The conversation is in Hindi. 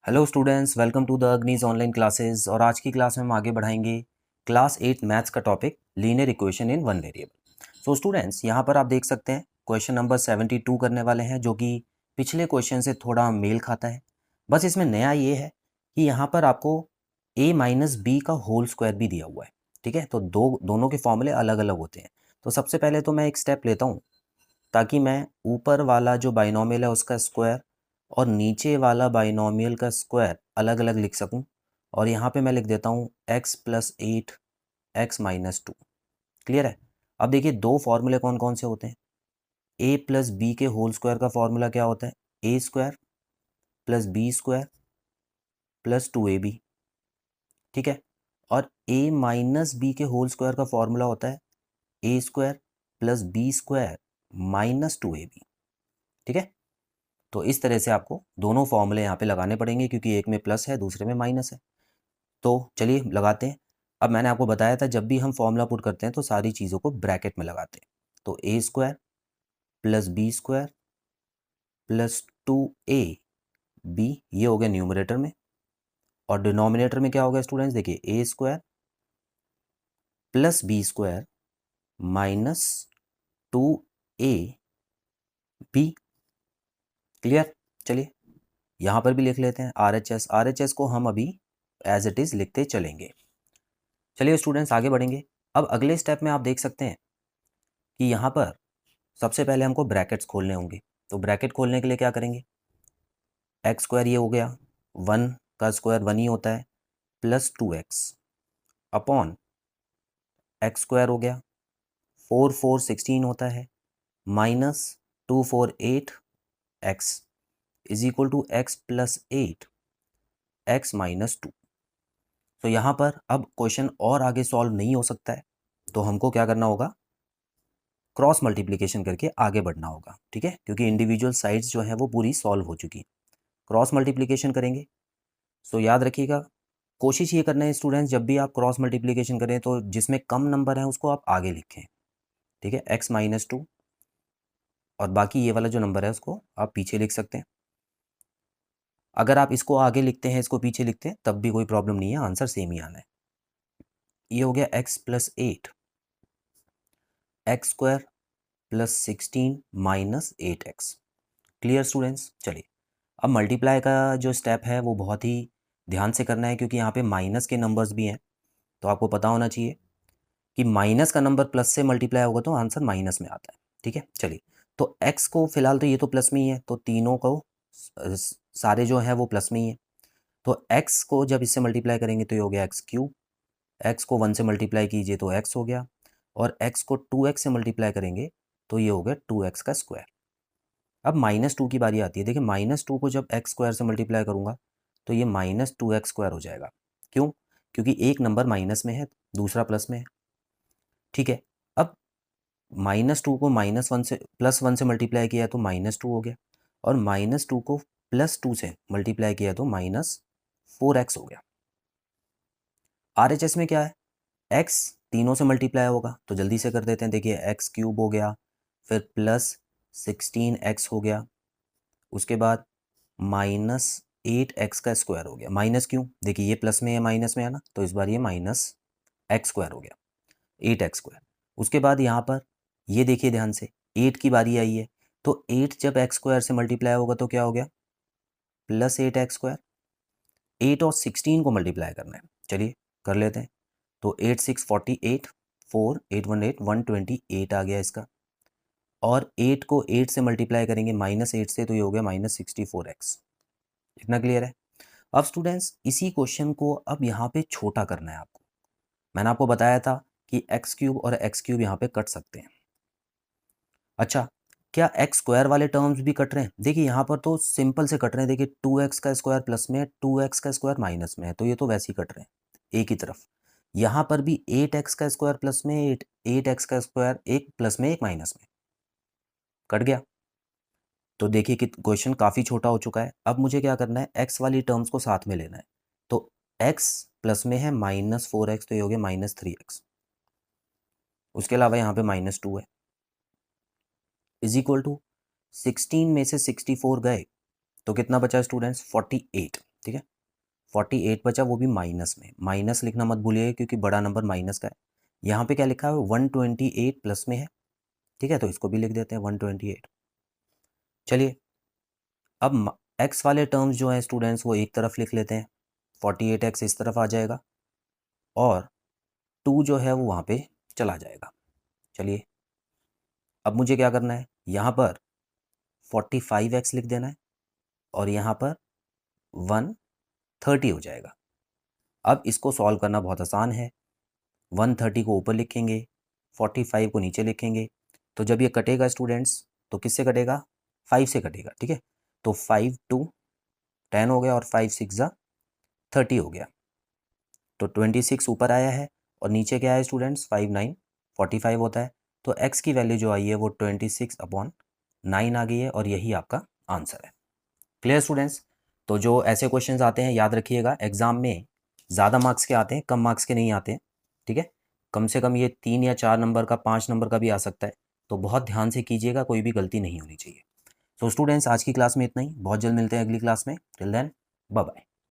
Hello students, welcome to the अग्निज ऑनलाइन क्लासेस। और आज की क्लास में हम आगे बढ़ाएंगे क्लास 8 मैथ्स का topic linear equation in one variable. So students, यहाँ पर आप देख सकते हैं क्वेश्चन नंबर 72 करने वाले हैं, जो कि पिछले क्वेश्चन से थोड़ा मेल खाता है। बस इसमें नया ये है कि यहाँ पर आपको a माइनस बी का होल स्क्वायर भी दिया हुआ है। ठीक है, तो दोनों के फॉर्मूले अलग अलग होते हैं। तो सबसे पहले तो मैं एक स्टेप लेता हूँ ताकि मैं ऊपर वाला जो बाइनोमियल है उसका स्क्वायर और नीचे वाला बाइनोमियल का स्क्वायर अलग अलग लिख सकूं। और यहाँ पे मैं लिख देता हूँ x plus 8 x minus 2। Clear है। अब देखिए दो फॉर्मूले कौन कौन से होते हैं। a प्लस बी के होल स्क्वायर का फॉर्मूला क्या होता है? A square plus B square plus 2ab। ठीक है। और a माइनस बी के होल स्क्वायर का फॉर्मूला होता है A square plus B square minus 2ab। ठीक है। तो इस तरह से आपको दोनों फॉर्मूले यहाँ पे लगाने पड़ेंगे, क्योंकि एक में प्लस है दूसरे में माइनस है। तो चलिए लगाते हैं। अब मैंने आपको बताया था जब भी हम फॉर्मूला पुट करते हैं तो सारी चीज़ों को ब्रैकेट में लगाते हैं। तो A square plus B square plus 2a B, ये हो गया न्यूमरेटर में। और डिनोमिनेटर में क्या हो गया स्टूडेंट्स? देखिए A square plus B square minus 2a B. Clear. चलिए यहाँ पर भी लिख लेते हैं आर एच एस को हम अभी एज इट इज़ लिखते चलेंगे। चलिए स्टूडेंट्स आगे बढ़ेंगे। अब अगले स्टेप में आप देख सकते हैं कि यहाँ पर सबसे पहले हमको ब्रैकेट्स खोलने होंगे। तो ब्रैकेट खोलने के लिए क्या करेंगे? एक्स स्क्वायर ये हो गया, 1 का स्क्वायर 1 ही होता है, plus 2x upon x square हो गया, 4 4 16 होता है, minus 2 4 8 x is equal to x plus 8 x minus 2। तो यहाँ पर अब क्वेश्चन और आगे सॉल्व नहीं हो सकता है, तो हमको क्या करना होगा? क्रॉस मल्टीप्लिकेशन करके आगे बढ़ना होगा। ठीक है, क्योंकि इंडिविजुअल साइड्स जो है वो पूरी सॉल्व हो चुकी है। क्रॉस मल्टीप्लिकेशन करेंगे। सो याद रखिएगा, कोशिश ये करना है स्टूडेंट्स, जब भी आप क्रॉस मल्टीप्लिकेशन करें तो जिसमें कम नंबर है उसको आप आगे लिखें। ठीक है, एक्स माइनस 2, और बाकी ये वाला जो नंबर है उसको आप पीछे लिख सकते हैं। अगर आप इसको आगे लिखते हैं इसको पीछे लिखते हैं तब भी कोई प्रॉब्लम नहीं है, आंसर सेम ही आना है। ये हो गया x plus 8 x square plus 16 minus 8x। Clear students. चलिए अब मल्टीप्लाई का जो स्टेप है वो बहुत ही ध्यान से करना है, क्योंकि यहाँ पे माइनस के नंबर्स भी हैं। तो आपको पता होना चाहिए कि माइनस का नंबर प्लस से मल्टीप्लाई होगा तो आंसर माइनस में आता है। ठीक है। चलिए तो x को फिलहाल तो ये तो प्लस में ही है, तो तीनों को सारे जो है वो प्लस में ही है। तो x को जब इससे मल्टीप्लाई करेंगे तो ये हो गया एक्स क्यूब। एक्स को 1 से मल्टीप्लाई कीजिए तो x हो गया, और x को 2x से मल्टीप्लाई करेंगे तो ये हो गया 2x का स्क्वायर। अब माइनस 2 की बारी आती है। देखिए माइनस 2 को जब एक्स स्क्वायर से मल्टीप्लाई करूंगा तो ये माइनस 2x स्क्वायर हो जाएगा। क्यों? क्योंकि एक नंबर माइनस में है, दूसरा प्लस में है। ठीक है। अब माइनस 2 को -1 से +1 से मल्टीप्लाई किया तो -2 हो गया, और -2 को +2 से मल्टीप्लाई किया तो -4x हो गया। RHS में क्या है? x तीनों से मल्टीप्लाई होगा, तो जल्दी से कर देते हैं। देखिए एक्स क्यूब हो गया, फिर प्लस 16x हो गया, उसके बाद -8x का स्क्वायर हो गया। माइनस क्यों? देखिए ये प्लस में है माइनस में है ना, तो इस बार ये -x स्क्वायर हो गया, 8x स्क्वायर। उसके बाद यहाँ पर ये देखिए ध्यान से, 8 की बारी आई है, तो 8 जब x स्क्वायर से मल्टीप्लाई होगा तो क्या हो गया? +8x square. 8 और 16 को मल्टीप्लाई करना है, चलिए कर लेते हैं। तो 8 6 48, 4 8 1 8 128 आ गया इसका। और 8 को 8 से मल्टीप्लाई करेंगे -8 से, तो ये हो गया -64x। इतना क्लियर है। अब स्टूडेंट्स इसी क्वेश्चन को अब यहाँ पे छोटा करना है आपको। मैंने आपको बताया था कि एक्स क्यूब और एक्स क्यूब यहाँ पे कट सकते हैं। अच्छा, क्या एक्स स्क्वायर वाले टर्म्स भी कट रहे हैं? देखिए यहाँ पर तो सिंपल से कट रहे हैं। देखिए 2x का स्क्वायर प्लस में है, 2x का स्क्वायर माइनस में है, तो ये तो वैसे ही कट रहे हैं एक ही तरफ। यहाँ पर भी 8x का स्क्वायर प्लस में 8x का स्क्वायर, एक प्लस में एक माइनस में, कट गया। तो देखिए कि क्वेश्चन काफ़ी छोटा हो चुका है। अब मुझे क्या करना है? एक्स वाली टर्म्स को साथ में लेना है। तो एक्स प्लस में है -4x, तो ये हो गया -3x। उसके अलावा यहाँ पे -2 है, इज इक्वल टू 16 में से 64 गए तो कितना बचा स्टूडेंट्स? 48। ठीक है, 48 बचा, वो भी माइनस में। माइनस लिखना मत भूलिएगा क्योंकि बड़ा नंबर माइनस का है। यहाँ पे क्या लिखा है, 128 प्लस में है, ठीक है, तो इसको भी लिख देते हैं 128। चलिए अब एक्स वाले टर्म्स जो हैं स्टूडेंट्स वो एक तरफ लिख लेते हैं, 48x इस तरफ आ जाएगा और 2 जो है वो वहाँ पे चला जाएगा। चलिए अब मुझे क्या करना है, यहाँ पर 45x लिख देना है और यहाँ पर 130 हो जाएगा। अब इसको सॉल्व करना बहुत आसान है, 130 को ऊपर लिखेंगे, 45 को नीचे लिखेंगे, तो जब ये कटेगा स्टूडेंट्स तो किससे कटेगा, 5 से कटेगा, ठीक है। तो 5 2 10 हो गया और 5 6 30 हो गया, तो 26 ऊपर आया है और नीचे क्या है स्टूडेंट्स, 5 9 45 होता है। तो x की वैल्यू जो आई है वो 26/9 आ गई है और यही आपका आंसर है। Clear students. तो जो ऐसे क्वेश्चंस आते हैं याद रखिएगा, एग्जाम में ज़्यादा मार्क्स के आते हैं, कम मार्क्स के नहीं आते हैं, ठीक है। कम से कम ये 3 या 4 नंबर का, 5 नंबर का भी आ सकता है, तो बहुत ध्यान से कीजिएगा, कोई भी गलती नहीं होनी चाहिए। तो स्टूडेंट्स आज की क्लास में इतना ही, बहुत जल्द मिलते हैं अगली क्लास में। Till then bye bye.